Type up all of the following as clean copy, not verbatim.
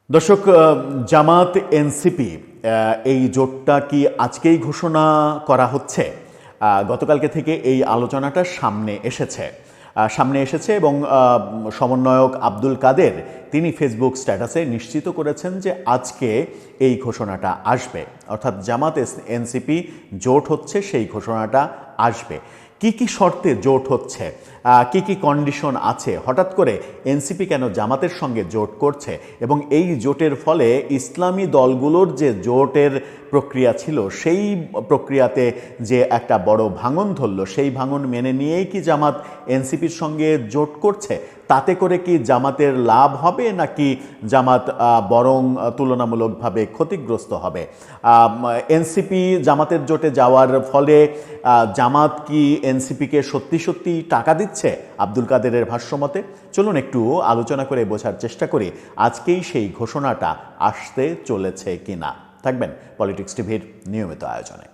দর্শক, জামাত এনসিপি এই জোটটা কি আজকেই ঘোষণা করা হচ্ছে? গতকালকে থেকে এই আলোচনাটা সামনে এসেছে এবং সমন্বয়ক আব্দুল কাদের তিনি ফেসবুক স্ট্যাটাসে নিশ্চিত করেছেন যে আজকে এই ঘোষণাটা আসবে, অর্থাৎ জামাত এনসিপি জোট হচ্ছে, সেই ঘোষণাটা আসবে। কি কি শর্তে জোট হচ্ছে, কি কি কন্ডিশন আছে, হঠাৎ করে এনসিপি কেন জামাতের সঙ্গে জোট করছে এবং এই জোটের ফলে ইসলামী দলগুলোর যে জোটের প্রক্রিয়া ছিল সেই প্রক্রিয়াতে যে একটা বড় ভাঙন ধরল, সেই ভাঙন মেনে নিয়েই কি জামাত এনসিপির সঙ্গে জোট করছে? তাতে করে কি জামাতের লাভ হবে নাকি জামাত বরং তুলনামূলকভাবে ক্ষতিগ্রস্ত হবে? এনসিপি জামাতের জোটে যাওয়ার ফলে জামাত কি এনসিপিকে সত্যি সত্যি টাকা দিচ্ছে আব্দুল কাদেরের ভাষ্যমতে? চলুন একটু আলোচনা করে বোঝার চেষ্টা করি আজকেই সেই ঘোষণাটা আসতে চলেছে কিনা। থাকবেন পলিটিক্স টিভির নিয়মিত আয়োজনে।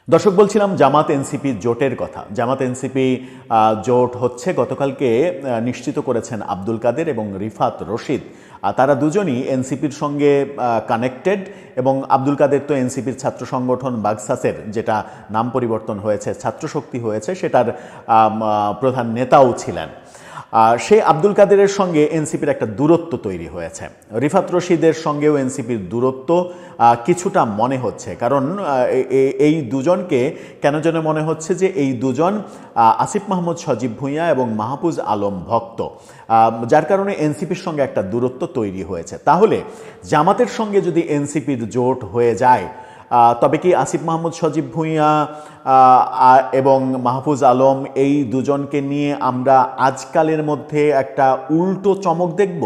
দর্শক, বলছিলাম জামাত এনসিপি জোটের কথা। জামাত এনসিপি জোট হচ্ছে গতকালকে নিশ্চিত করেছেন আব্দুল কাদের এবং রিফাত রশিদ। তারা দুজনই এনসিপির সঙ্গে কানেক্টেড এবং আব্দুল কাদের তো এনসিপির ছাত্র সংগঠন বাগসাসের, যেটা নাম পরিবর্তন হয়েছে ছাত্রশক্তি হয়েছে, সেটার প্রধান নেতাও ছিলেন। সেই আব্দুল কাদেরের সঙ্গে এনসিপির একটা দূরত্ব তৈরি হয়েছে। রিফাত রশিদের সঙ্গেও এনসিপির দূরত্ব কিছুটা মনে হচ্ছে, কারণ এই দুজনকে কেন যেন মনে হচ্ছে যে এই দুজন আসিফ মাহমুদ সজীব ভুঁইয়া এবং মাহফুজ আলম ভক্ত, যার কারণে এনসিপির সঙ্গে একটা দূরত্ব তৈরি হয়েছে। তাহলে জামাতের সঙ্গে যদি এনসিপির জোট হয়ে যায়, তবে কি আসিফ মাহমুদ সজীব ভুঁইয়া এবং মাহফুজ আলম এই দুজনকে নিয়ে আমরা আজকালের মধ্যে একটা উল্টো চমক দেখব?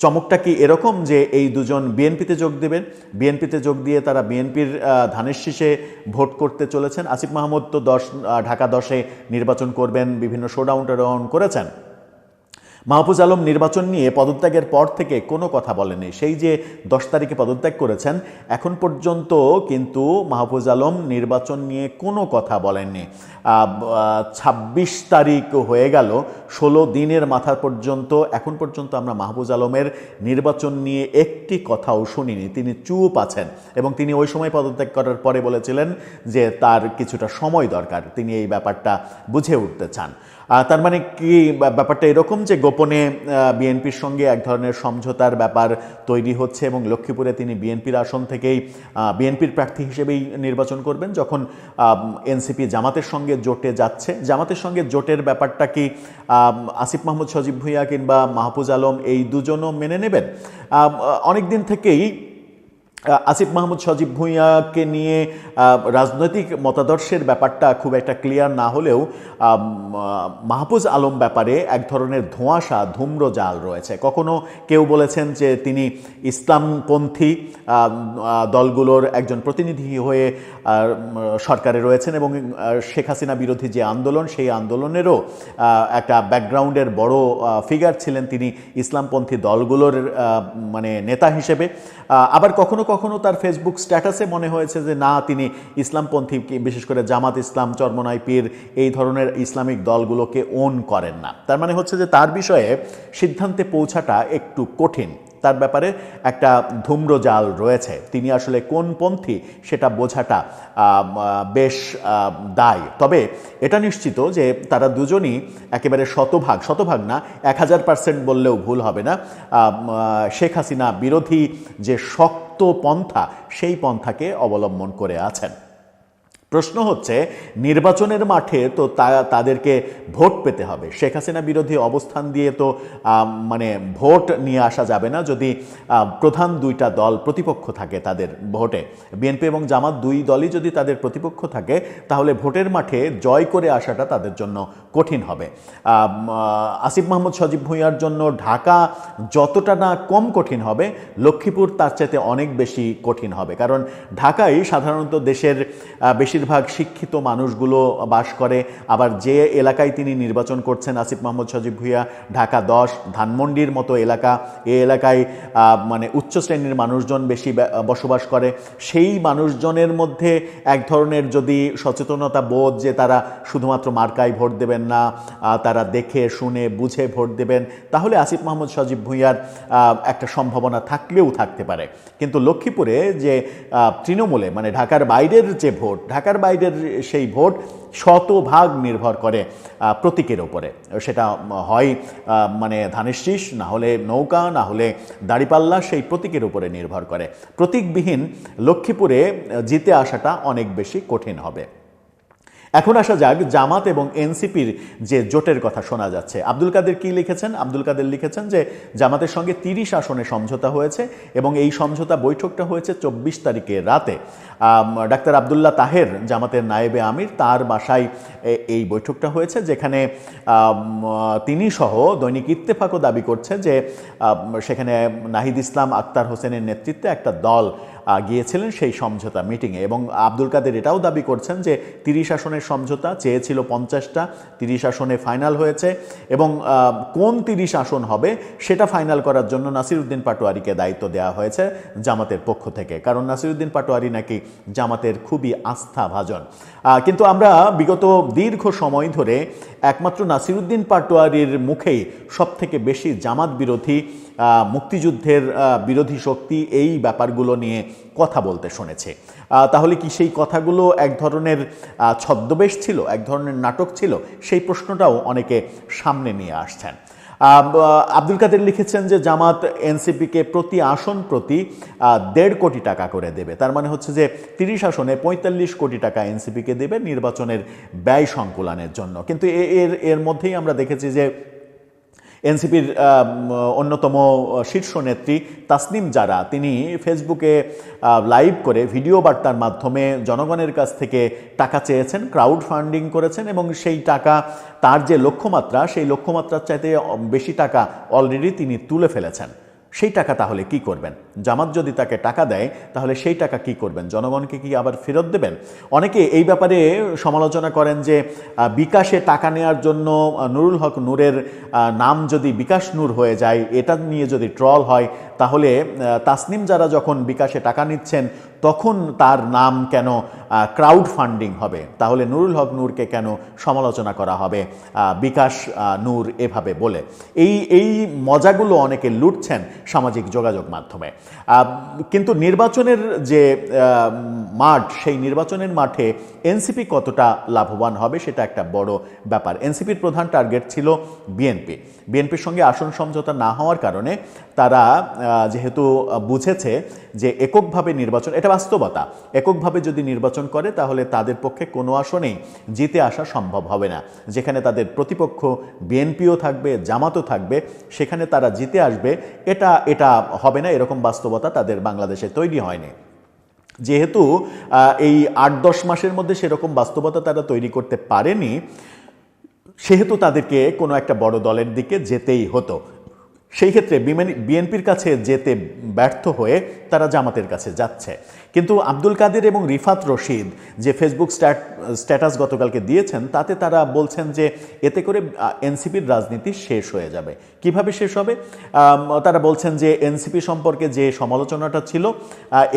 চমকটা কি এরকম যে এই দুজন বিএনপিতে যোগ দেবেন, বিএনপিতে যোগ দিয়ে তারা বিএনপির ধানের শীষে ভোট করতে চলেছেন? আসিফ মাহমুদ তো ঢাকা 10-এ নির্বাচন করবেন, বিভিন্ন শোডাউন টোডাউন করেছেন। মাহফুজ আলম নির্বাচন নিয়ে পদত্যাগের পর থেকে কোনো কথা বলেনি। সেই যে 10 তারিখে পদত্যাগ করেছেন, এখন পর্যন্ত কিন্তু মাহফুজ আলম নির্বাচন নিয়ে কোনো কথা বলেননি। 26 তারিখ হয়ে গেল, 16 দিনের মাথা পর্যন্ত এখন পর্যন্ত আমরা মাহফুজ আলমের নির্বাচন নিয়ে একটি কথাও শুনিনি। তিনি চুপ আছেন এবং তিনি ওই সময় পদত্যাগ করার পরে বলেছিলেন যে তার কিছুটা সময় দরকার, তিনি এই ব্যাপারটা বুঝে উঠতে চান। তার মানে কি ব্যাপারটা এরকম যে গোপনে বিএনপির সঙ্গে এক ধরনের সমঝোতার ব্যাপার তৈরি হচ্ছে এবং লক্ষ্মীপুরে তিনি বিএনপির আসন থেকেই বিএনপির প্রার্থী হিসেবেই নির্বাচন করবেন, যখন এনসিপি জামাতের সঙ্গে জোটে যাচ্ছে? জামাতের সঙ্গে জোটের ব্যাপারটা কি আসিফ মাহমুদ সজীব ভুঁইয়া কিংবা মাহফুজ আলম এই দুজনও মেনে নেবেন? অনেক দিন থেকেই আসিফ মাহমুদ সজীব ভুঁইয়াকে নিয়ে রাজনৈতিক মতাদর্শের ব্যাপারটা খুব একটা ক্লিয়ার না হলেও মাহফুজ আলম ব্যাপারে এক ধরনের ধোঁয়াশা ধূম্রজাল রয়েছে। কখনো কেউ বলেছেন যে তিনি ইসলামপন্থী দলগুলোর একজন প্রতিনিধি হয়ে সরকারে রয়েছেন এবং শেখ হাসিনা বিরোধী যে আন্দোলন, সেই আন্দোলনেরও একটা ব্যাকগ্রাউন্ডের বড় ফিগার ছিলেন তিনি ইসলামপন্থী দলগুলোর মানে নেতা হিসেবে। আবার কখনো কখনো তার ফেসবুক স্ট্যাটাসে মনে হয়েছে যে না, তিনি ইসলামপন্থী, বিশেষ করে জামাত ইসলাম, চরমনাই পীর এই ধরনের ইসলামিক দলগুলোকে ওন করেন না। তার মানে হচ্ছে যে তার বিষয়ে সিদ্ধান্তে পৌঁছাটা একটু কঠিন, তার ব্যাপারে একটা ধূম্রজাল রয়েছে। তিনি আসলে কোন পন্থী সেটা বোঝাটা বেশ দায়। তবে এটা নিশ্চিত যে তারা দুজনই একেবারে শতভাগ না, 1000% বললেও ভুল হবে না, শেখ হাসিনা বিরোধী যে শক্ত পন্থা, সেই পন্থাকে অবলম্বন করে আছেন। প্রশ্ন হচ্ছে, নির্বাচনের মাঠে তো তাদেরকে ভোট পেতে হবে। শেখ হাসিনা বিরোধী অবস্থান দিয়ে তো মানে ভোট নিয়ে আসা যাবে না যদি প্রধান দুইটা দল প্রতিপক্ষ থাকে তাদের ভোটে। বিএনপি এবং জামাত দুই দলই যদি তাদের প্রতিপক্ষ থাকে, তাহলে ভোটের মাঠে জয় করে আসাটা তাদের জন্য কঠিন হবে। আসিফ মাহমুদ সজীব ভুঁইয়ার জন্য ঢাকা যতটা না কম কঠিন হবে, লক্ষ্মীপুর তার চাইতে অনেক বেশি কঠিন হবে, কারণ ঢাকাই সাধারণত দেশের বেশিরভাগ বেশিরভাগ শিক্ষিত মানুষগুলো বাস করে। আবার যে এলাকায় তিনি নির্বাচন করছেন আসিফ মাহমুদ সজীব ভুঁইয়া, ঢাকা 10 ধানমন্ডির মতো এলাকা, এই এলাকায় মানে উচ্চ শ্রেণীর মানুষজন বেশি বসবাস করে। সেই মানুষজনের মধ্যে এক ধরনের যদি সচেতনতা বোধ যে তারা শুধুমাত্র মার্কায় ভোট দেবেন না, তারা দেখে শুনে বুঝে ভোট দেবেন, তাহলে আসিফ মাহমুদ সজীব ভুঁইয়ার একটা সম্ভাবনা থাকলেও থাকতে পারে। কিন্তু লক্ষ্মীপুরে যে তৃণমূলে মানে ঢাকার বাইরের যে ভোট, ঢাকার বাইরের সেই ভোট শতভাগ নির্ভর করে প্রতীকের ওপরে। সেটা হয় মানে ধানের শীষ, না হলে নৌকা, না হলে দাঁড়িপাল্লা, সেই প্রতীকের উপরে নির্ভর করে। প্রতীকবিহীন লক্ষ্মীপুরে জিতে আসাটা অনেক বেশি কঠিন হবে। এখন আসা যাক জামাত এবং এনসিপির যে জোটের কথা শোনা যাচ্ছে। আব্দুল কাদের কি লিখেছেন? আব্দুল কাদের লিখেছেন যে জামাতের সঙ্গে 30 আসনে সমঝোতা হয়েছে এবং এই সমঝোতা বৈঠকটা হয়েছে 24 তারিখের রাতে। ডাক্তার আবদুল্লাহ তাহের, জামাতের নায়েবে আমির, তার বাসায় এই বৈঠকটা হয়েছে, যেখানে তিনি সহ দৈনিক ইত্তেফাকও দাবি করছে যে সেখানে নাহিদ ইসলাম, আক্তার হোসেনের নেতৃত্বে একটা দল গিয়েছিলেন সেই সমঝোতা মিটিংয়ে। এবং আব্দুল কাদের এটাও দাবি করছেন যে 30 আসনের সমঝোতা চেয়েছিল 50টা, 30 আসনে ফাইনাল হয়েছে এবং কোন 30 আসন হবে সেটা ফাইনাল করার জন্য নাসিরউদ্দিন পাটোয়ারিকে দায়িত্ব দেওয়া হয়েছে জামাতের পক্ষ থেকে, কারণ নাসিরউদ্দিন পাটোয়ারি নাকি জামাতের খুবই আস্থাভাজন। কিন্তু আমরা বিগত দীর্ঘ সময় ধরে একমাত্র নাসিরউদ্দিন পাটোয়ারির মুখেই সবথেকে বেশি জামাত বিরোধী, মুক্তিযুদ্ধের বিরোধী শক্তি, এই ব্যাপারগুলো নিয়ে কথা বলতে শুনেছে। তাহলে কি সেই কথাগুলো এক ধরনের ছদ্মবেশ ছিল, এক ধরনের নাটক ছিল? সেই প্রশ্নটাও অনেকে সামনে নিয়ে আসছেন। আব্দুল কাদের লিখেছেন যে জামাত এনসিপিকে প্রতি আসন প্রতি 1.5 কোটি টাকা করে দেবে। তার মানে হচ্ছে যে 30 আসনে 45 কোটি টাকা এনসিপিকে দেবে নির্বাচনের ব্যয় সংকুলানের জন্য। কিন্তু এর মধ্যেই আমরা দেখেছি যে এনসিপির অন্যতম শীর্ষ নেত্রী তাসনিম জারা, তিনি ফেসবুকে লাইভ করে ভিডিও বার্তার মাধ্যমে জনগণের কাছ থেকে টাকা চেয়েছেন, ক্রাউড ফান্ডিং করেছেন এবং সেই টাকা, তার যে লক্ষ্যমাত্রা, সেই লক্ষ্যমাত্রার চাইতে বেশি টাকা অলরেডি তিনি তুলে ফেলেছেন। সেই টাকা তাহলে কি করবেন? জামাত যদি তাকে টাকা দেয় তাহলে সেই টাকা কি করবেন? জনগণকে কি আবার ফেরত দেবেন? অনেকে এই ব্যাপারে সমালোচনা করেন যে বিকাশে টাকা নেওয়ার জন্য নুরুল হক নূরের নাম যদি বিকাশ নূর হয়ে যায়, এটা নিয়ে যদি ট্রল হয়, তাহলে তাসনিম যারা যখন বিকাশে টাকা নিচ্ছেন তখন তার নাম কেন ক্রাউড ফান্ডিং হবে? তাহলে নুরুল হক নূরকে কেন সমালোচনা করা হবে বিকাশ নূর এভাবে বলে? এই মজাগুলো অনেকে লুটছেন সামাজিক যোগাযোগ মাধ্যমে। কিন্তু নির্বাচনের যে মাঠ, সেই নির্বাচনের মাঠে এনসিপি কতটা লাভবান হবে সেটা একটা বড় ব্যাপার। এনসিপির প্রধান টার্গেট ছিল বিএনপির সঙ্গে আসন সমঝোতা না হওয়ার কারণে তারা যেহেতু বুঝেছে যে এককভাবে নির্বাচন, এটা বাস্তবতা, এককভাবে যদি নির্বাচন করে তাহলে তাদের পক্ষে কোনো আসনেই জিতে আসা সম্ভব হবে না। যেখানে তাদের প্রতিপক্ষ বিএনপিও থাকবে, জামাতও থাকবে, সেখানে তারা জিতে আসবে, এটা হবে না। এরকম বাস্তবতা তাদের বাংলাদেশে তৈরি হয়নি। যেহেতু এই 8-10 মাসের মধ্যে সেরকম বাস্তবতা তারা তৈরি করতে পারেনি, সেহেতু তাদেরকে কোনো একটা বড় দলের দিকে যেতেই হতো। সেই ক্ষেত্রে বিএনপির কাছে যেতে ব্যর্থ হয়ে তারা জামাতের কাছে যাচ্ছে। কিন্তু আব্দুল কাদের এবং রিফাত রশিদ যে ফেসবুক স্ট্যাটাস গতকালকে দিয়েছেন, তাতে তারা বলছেন যে এতে করে এনসিপির রাজনীতি শেষ হয়ে যাবে। কিভাবে শেষ হবে? তারা বলছেন যে এনসিপি সম্পর্কে যে সমালোচনাটা ছিল,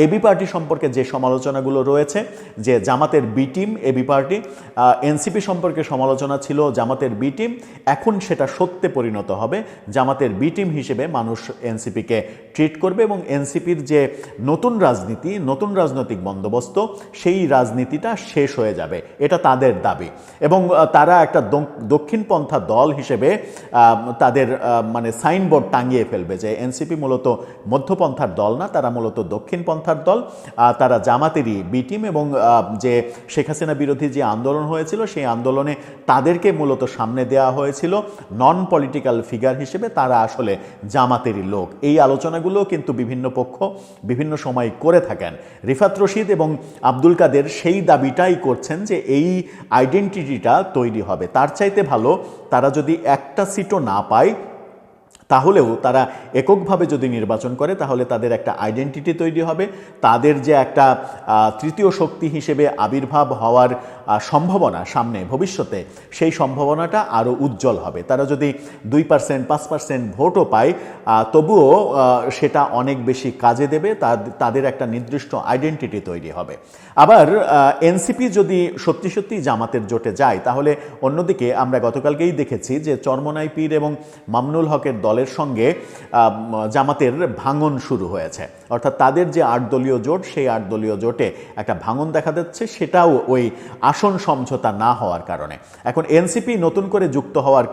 এবি পার্টি সম্পর্কে যে সমালোচনাগুলো রয়েছে, যে জামাতের B team AB party, NCP সম্পর্কে সমালোচনা ছিল জামাতের বি টিম, এখন সেটা সত্যে পরিণত হবে। জামাতের বি টিম হিসেবে মানুষ এনসিপিকে ট্রিট করবে এবং এনসিপির যে নতুন রাজনীতি, নতুন রাজনৈতিক বন্দোবস্ত, সেই রাজনীতিটা শেষ হয়ে যাবে, এটা তাদের দাবি। এবং তারা একটা দক্ষিণপন্থা দল হিসেবে তাদের মানে সাইনবোর্ড টাঙিয়ে ফেলবে যে এনসিপি মূলত মধ্যপন্থার দল না, তারা মূলত দক্ষিণপন্থার দল, তারা জামাতেরই বি টিম। এবং যে শেখ হাসিনা বিরোধী যে আন্দোলন হয়েছিল, সেই আন্দোলনে তাদেরকে মূলত সামনে দেওয়া হয়েছিল নন পলিটিক্যাল ফিগার হিসেবে, তারা আসলে জামাতেরই লোক। এই আলোচনাগুলো কিন্তু বিভিন্ন পক্ষ বিভিন্ন সময় করে থাকেন। রিফাত রশিদ এবং আব্দুল কাদের সেই দাবিটাই করছেন যে এই আইডেন্টিটিটা তৈরি হবে। তার চাইতে ভালো তারা যদি একটা সিটও না পায়, তাহলেও তারা এককভাবে যদি নির্বাচন করে তাহলে তাদের একটা আইডেন্টিটি তৈরি হবে, তাদের যে একটা তৃতীয় শক্তি হিসেবে আবির্ভাব হওয়ার সম্ভাবনা সামনে ভবিষ্যতে, সেই সম্ভাবনাটা আরও উজ্জ্বল হবে। তারা যদি 2% 5% ভোটও পায় তবুও সেটা অনেক বেশি কাজে দেবে, তাদের একটা নির্দিষ্ট আইডেন্টিটি তৈরি হবে। আবার এনসিপি যদি সত্যি সত্যি জামাতের জোটে যায় তাহলে অন্যদিকে আমরা গতকালকেই দেখেছি যে চরমোনাই পীর এবং মামুনুল হকের দলের সঙ্গে জামাতের ভাঙন শুরু হয়েছে, অর্থাৎ তাদের যে 8 দলীয় জোট সেই 8 দলীয় জোটে একটা ভাঙন দেখা যাচ্ছে, সেটাও ওই আসন সমঝোতা না হওয়ার কারণে। এখন এনসিপি নতুন করে যুক্ত হওয়ার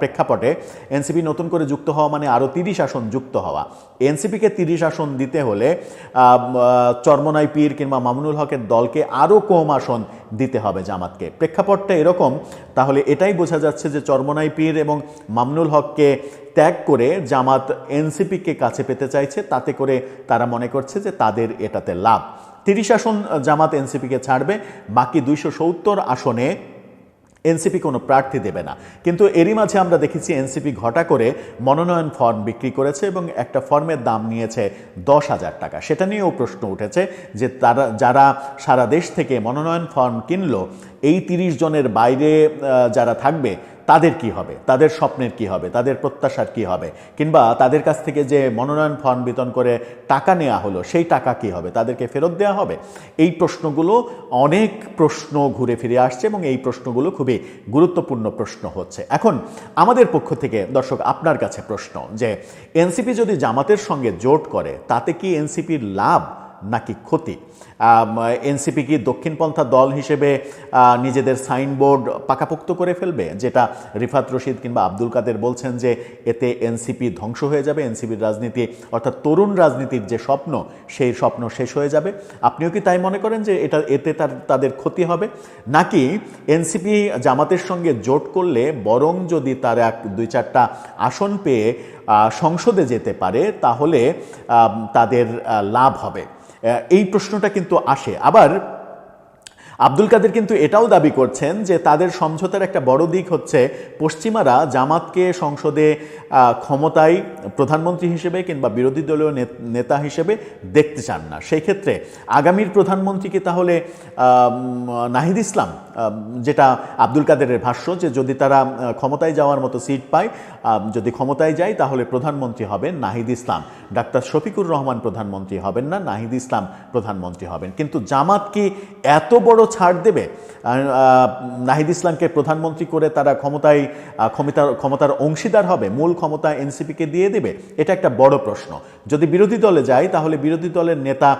প্রেক্ষাপটে, এনসিপি নতুন করে যুক্ত হওয়া মানে আরও 30 আসন যুক্ত হওয়া। এনসিপিকে 30 আসন দিতে হলে চরমোনাই পীর কিংবা মামুনুল হকের দলকে আরও কম আসন দিতে হবে জামাতকে। প্রেক্ষাপটটা এরকম, তাহলে এটাই বোঝা যাচ্ছে যে চরমোনাই পীর এবং মামুনুল হককে ত্যাগ করে জামাত এনসিপিকে কাছে পেতে চাইছে, তাতে করে তারা মনে করছে যে তাদের এটাতে লাভ। 30 আসন জামাত এনসিপিকে ছাড়বে, বাকি 270 আসনে এনসিপি কোনো প্রার্থী দেবে না। কিন্তু এরই মাঝে আমরা দেখেছি এনসিপি ঘটা করে মনোনয়ন ফর্ম বিক্রি করেছে এবং একটা ফর্মের দাম নিয়েছে 10,000 টাকা। সেটা নিয়েও প্রশ্ন উঠেছে যে তারা যারা সারা দেশ থেকে মনোনয়ন ফর্ম কিনলো, এই 30 জনের বাইরে যারা থাকবে তাদের কি হবে, তাদের স্বপ্নের কি হবে, তাদের প্রত্যাশার কি হবে, কিংবা তাদের কাছ থেকে যে মনোনয়ন ফর্ম বিতরণ করে টাকা নেওয়া হলো সেই টাকা কি হবে, তাদেরকে ফেরত দেওয়া হবে? এই প্রশ্নগুলো, অনেক প্রশ্ন ঘুরে ফিরে আসছে এবং এই প্রশ্নগুলো খুবই গুরুত্বপূর্ণ প্রশ্ন হচ্ছে। এখন আমাদের পক্ষ থেকে দর্শক আপনার কাছে প্রশ্ন যে এনসিপি যদি জামাতের সঙ্গে জোট করে তাতে কি এনসিপির লাভ নাকি ক্ষতি? এনসিপি কি দক্ষিণপন্থা দল হিসেবে নিজেদের সাইনবোর্ড পাকাপোক্ত করে ফেলবে, যেটা রিফাত রশিদ কিংবা আব্দুল কাদের বলছেন যে এতে এনসিপি ধ্বংস হয়ে যাবে, এনসিপির রাজনীতি অর্থাৎ তরুণ রাজনীতির যে স্বপ্ন সেই স্বপ্ন শেষ হয়ে যাবে? আপনিও কি তাই মনে করেন যে এতে তাদের ক্ষতি হবে? নাকি এনসিপি জামাতের সঙ্গে জোট করলে বরং যদি তারা 2-4টা আসন পেয়ে সংসদে যেতে পারে তাহলে তাদের লাভ হবে? এই প্রশ্নটা কিন্তু আসে। আবার আব্দুল কাদের কিন্তু এটাও দাবি করছেন যে তাদের সমঝোতার একটা বড় দিক হচ্ছে পশ্চিমারা জামাতকে সংসদে ক্ষমতায় প্রধানমন্ত্রী হিসেবে কিংবা বিরোধী দলীয় নেতা হিসেবে দেখতে চান না। সেই ক্ষেত্রে আগামীর প্রধানমন্ত্রীকে তাহলে নাহিদ ইসলাম, যেটা আব্দুল কাদেরের ভাষ্য, যে যদি তারা ক্ষমতায় যাওয়ার মতো সিট পায়, যদি ক্ষমতায় যায় তাহলে প্রধানমন্ত্রী হবেন নাহিদ ইসলাম, ডাক্তার শফিকুর রহমান প্রধানমন্ত্রী হবেন না, নাহিদ ইসলাম প্রধানমন্ত্রী হবেন। কিন্তু জামাত কি এত বড় ছাড় দেবে নাহিদ ইসলামকে প্রধানমন্ত্রী করে তারা ক্ষমতার অংশীদার হবে, মূল ক্ষমতা এনসিপিকে দিয়ে দেবে? এটা একটা বড় প্রশ্ন। যদি বিরোধী দলে যায় তাহলে বিরোধী দলের নেতা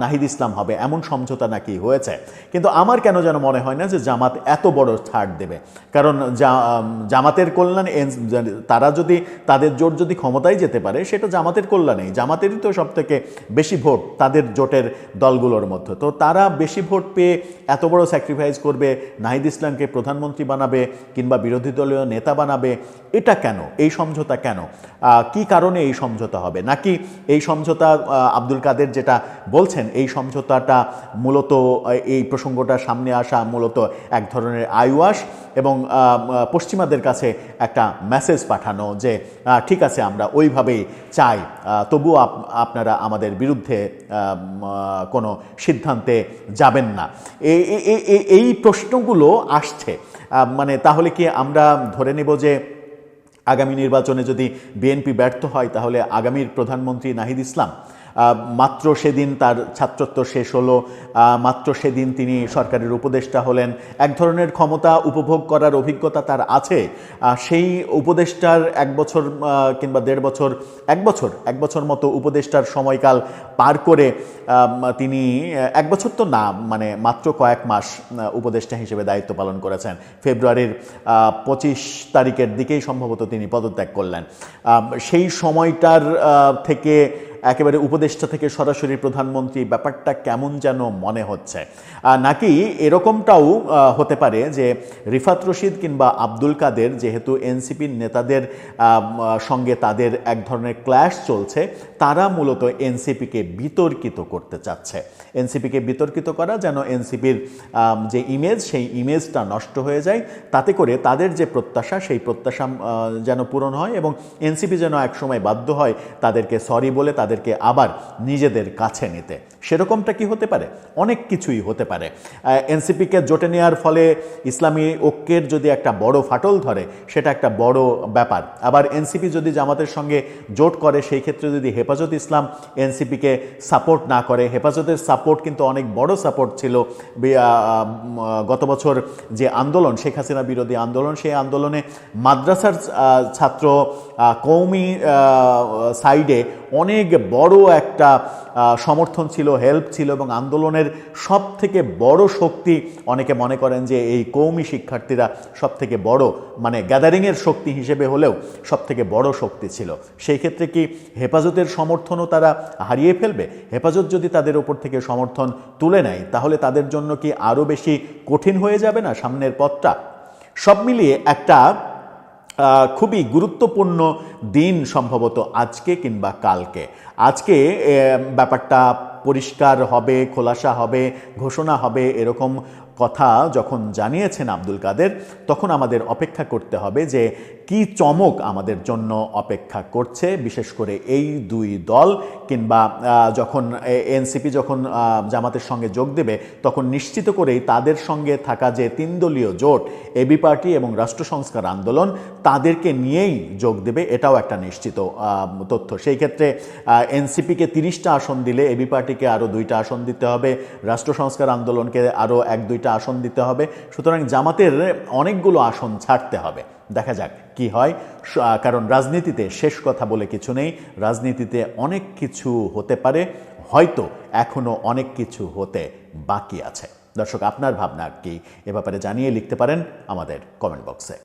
নাহিদ ইসলাম হবে, এমন সমঝোতা নাকি হয়েছে। কিন্তু আমার কেন যেন মনে হয় না যে জামাত এত বড় ছাড় দেবে, কারণ জামাতের কল্যাণ, তারা যদি তাদের জোট যদি ক্ষমতায় যেতে পারে সেটা জামাতের কল্যাণেই, জামাতেরই তো সব থেকে বেশি ভোট তাদের জোটের দলগুলোর মধ্যে, তো তারা বেশি ভোট পেয়ে এত বড় স্যাক্রিফাইস করবে, নাহিদ ইসলামকে প্রধানমন্ত্রী বানাবে কিংবা বিরোধী দলীয় নেতা বানাবে? এটা কেন? এই সমঝোতা কেন? কি কারণে এই সমঝোতা হবে? নাকি এই সমঝোতা আব্দুল কাদের যেটা বলছেন এই সমঝোতাটা মূলত, এই প্রসঙ্গটা সামনে আসা মূলত এক ধরনের আইওয়াশ এবং পশ্চিমাদের কাছে একটা মেসেজ পাঠানো যে ঠিক আছে আমরা ওইভাবেই চাই, তবুও আপনারা আমাদের বিরুদ্ধে কোনো সিদ্ধান্তে যাবেন না? এই প্রশ্নগুলো আসছে। মানে তাহলে কি আমরা ধরে নেব যে আগামী নির্বাচনে যদি বিএনপি ব্যর্থ হয় তাহলে আগামীর প্রধানমন্ত্রী নাহিদ ইসলাম? মাত্র সেদিন তার ছাত্রত্ব শেষ হলো, মাত্র সেদিন তিনি সরকারের উপদেষ্টা হলেন, এক ধরনের ক্ষমতা উপভোগ করার অভিজ্ঞতা তার আছে। সেই উপদেষ্টার 1 বছর কিংবা 1.5 বছর, 1 বছর মতো উপদেষ্টার সময়কাল পার করে তিনি 1 বছর তো না, মানে মাত্র কয়েক মাস উপদেষ্টা হিসেবে দায়িত্ব পালন করেছেন। ফেব্রুয়ারির 25 তারিখের দিকেই সম্ভবত তিনি পদত্যাগ করলেন। সেই সময়টার থেকে একেবারে উপদেষ্টা থেকে সরাসরি প্রধানমন্ত্রী, ব্যাপারটা কেমন যেন মনে হচ্ছে। নাকি এরকমটাও হতে পারে যে রিফাত রশিদ কিংবা আব্দুল কাদের, যেহেতু এনসিপির নেতাদের সঙ্গে তাদের এক ধরনের ক্ল্যাশ চলছে, তারা মূলত এনসিপিকে বিতর্কিত করতে চাচ্ছে। এনসিপিকে বিতর্কিত করা, যেন এনসিপির যে ইমেজ, সেই ইমেজটা নষ্ট হয়ে যায়, তাতে করে তাদের যে প্রত্যাশা, সেই প্রত্যাশা যেন পূরণ হয় এবং এনসিপি যেন একসময় বাধ্য হয় তাদেরকে সরি বলে তাদেরকে আবার নিজেদের কাছে নিতে। সেরকমটা কি হতে পারে? অনেক কিছুই হতে পারে। এনসিপিকে জোটে নেওয়ার ফলে ইসলামী ঐক্যের যদি একটা বড় ফাটল ধরে, সেটা একটা বড় ব্যাপার। আবার এনসিপি যদি জামাতের সঙ্গে জোট করে, সেই ক্ষেত্রে যদি হেফাজত ইসলাম এনসিপিকে সাপোর্ট না করে, হেফাজতের সাপোর্ট কিন্তু অনেক বড় সাপোর্ট ছিল গত বছর যে আন্দোলন, শেখ হাসিনা বিরোধী আন্দোলন, সেই আন্দোলনে মাদ্রাসার ছাত্র কওমি সাইডে অনেক বড় একটা সমর্থন ছিল, হেল্প ছিল, এবং আন্দোলনের সব থেকে বড় শক্তি অনেকে মনে করেন যে এই কওমি শিক্ষার্থীরা সব থেকে বড়, মানে গ্যাদারিংয়ের শক্তি হিসেবে হলেও সব থেকে বড় শক্তি ছিল। সেই ক্ষেত্রে কি হেফাজতের সমর্থনও তারা হারিয়ে ফেলবে? হেফাজত যদি তাদের ওপর থেকে সমর্থন তুলে নেয়, তাহলে তাদের জন্য কি আরও বেশি কঠিন হয়ে যাবে না সামনের পথটা? সব মিলিয়ে একটা খুবই গুরুত্বপূর্ণ দিন সম্ভবত আজকে কিংবা কালকে। আজকে ব্যাপারটা পরিষ্কার হবে, খোলাসা হবে, ঘোষণা হবে, এরকম কথা যখন জানিয়েছেন আব্দুল কাদের, তখন আমাদের অপেক্ষা করতে হবে যে কি চমক আমাদের জন্য অপেক্ষা করছে, বিশেষ করে এই দুই দল, কিংবা যখন এনসিপি যখন জামাতের সঙ্গে যোগ দেবে, তখন নিশ্চিত করেই তাদের সঙ্গে থাকা যে 3 দলীয় জোট, এবি পার্টি এবং রাষ্ট্র সংস্কার আন্দোলন, তাদেরকে নিয়েই যোগ দেবে, এটাও একটা নিশ্চিত তথ্য। সেই ক্ষেত্রে এনসিপিকে 30টা আসন দিলে এবি পার্টিকে আরও 2টা আসন দিতে হবে, রাষ্ট্র সংস্কার আন্দোলনকে আরও 1-2টা আসন দিতে হবে। সুতরাং জামাতের অনেকগুলো আসন ছাড়তে হবে। দেখা যাক কি হয়, কারণ রাজনীতিতে শেষ কথা বলে কিছু নেই। রাজনীতিতে অনেক কিছু হতে পারে, হয়তো এখনো অনেক কিছু হতে বাকি আছে। দর্শক, আপনার ভাবনা কি এ ব্যাপারে জানিয়ে লিখতে পারেন আমাদের কমেন্ট বক্সে।